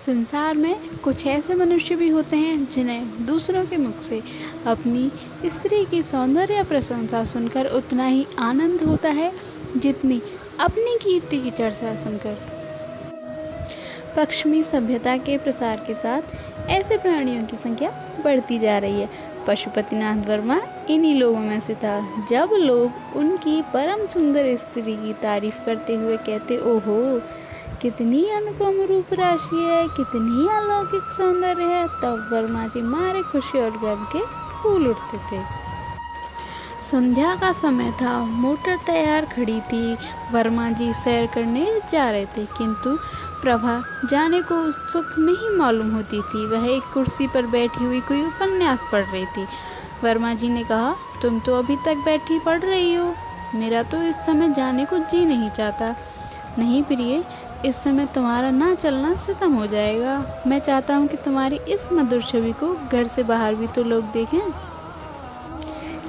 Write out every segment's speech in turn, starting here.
संसार में कुछ ऐसे मनुष्य भी होते हैं जिन्हें दूसरों के मुख से अपनी स्त्री की सौंदर्य प्रशंसा सुनकर उतना ही आनंद होता है जितनी अपनी कीर्ति की चर्चा सुनकर। पश्चिमी सभ्यता के प्रसार के साथ ऐसे प्राणियों की संख्या बढ़ती जा रही है। पशुपतिनाथ वर्मा इन्हीं लोगों में से था। जब लोग उनकी परम सुंदर स्त्री की तारीफ करते हुए कहते, ओहो कितनी अनुपम रूप राशि है, कितनी अलौकिक सौंदर्य है, तब वर्मा जी मारे खुशी और गर्व के फूल उठते थे। संध्या का समय था, मोटर तैयार खड़ी थी। वर्मा जी सैर करने जा रहे थे, किंतु प्रभा जाने को उत्सुक नहीं मालूम होती थी। वह एक कुर्सी पर बैठी हुई कोई उपन्यास पढ़ रही थी। वर्मा जी ने कहा, तुम तो अभी तक बैठी पढ़ रही हो, मेरा तो इस समय जाने को जी नहीं चाहता। नहीं प्रिय, इस समय तुम्हारा ना चलना सितम हो जाएगा। मैं चाहता हूँ कि तुम्हारी इस मधुर छवि को घर से बाहर भी तो लोग देखें।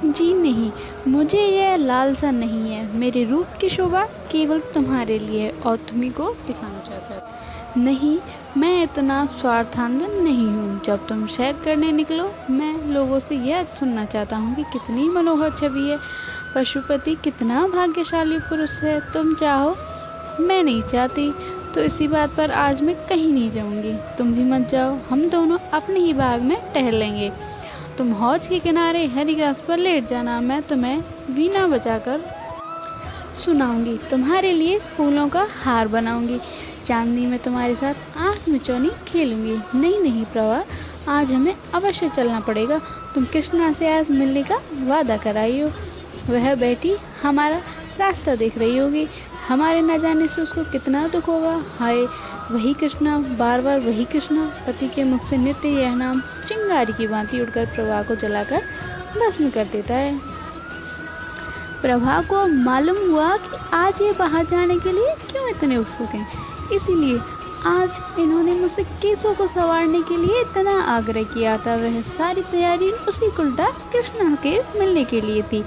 जी नहीं, मुझे यह लालसा नहीं है। मेरे रूप की शोभा केवल तुम्हारे लिए है और तुम्ही को दिखाना चाहता है। नहीं, मैं इतना स्वार्थान्धन नहीं हूँ। जब तुम सैर करने निकलो, मैं लोगों से यह सुनना चाहता हूँ कि कितनी मनोहर छवि है, पशुपति कितना भाग्यशाली पुरुष है। तुम चाहो, मैं नहीं चाहती, तो इसी बात पर आज मैं कहीं नहीं जाऊँगी। तुम भी मत जाओ, हम दोनों अपने ही बाग में टहलेंगे। तुम हौज के किनारे हरी घास पर लेट जाना, मैं तुम्हें वीणा बजाकर सुनाऊंगी, तुम्हारे लिए फूलों का हार बनाऊंगी, चांदनी में तुम्हारे साथ आँख मिचौनी खेलूंगी। नहीं प्रभा, आज हमें अवश्य चलना पड़ेगा। तुम कृष्णा से आज मिलने का वादा कराई हो। वह बैठी हमारा रास्ता देख रही होगी, हमारे न जाने से उसको कितना दुख होगा। हाय वही कृष्णा, बार बार वही कृष्णा। पति के मुख से नित्य यह नाम चिंगारी की भांति उड़कर प्रभा को जलाकर भस्म कर देता है। प्रभा को मालूम हुआ कि आज ये बाहर जाने के लिए क्यों इतने उत्सुक हैं, इसीलिए आज इन्होंने मुझसे केसों को संवारने के लिए इतना आग्रह किया था। वह सारी तैयारी उसी उल्टा कृष्णा के मिलने के लिए थी।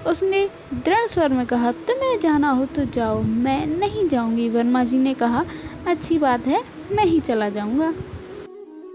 उसने दृढ़ स्वर में कहा, तुम्हें जाना हो तो जाओ, मैं नहीं जाऊंगी। वर्मा जी ने कहा, अच्छी बात है, मैं ही चला जाऊंगा।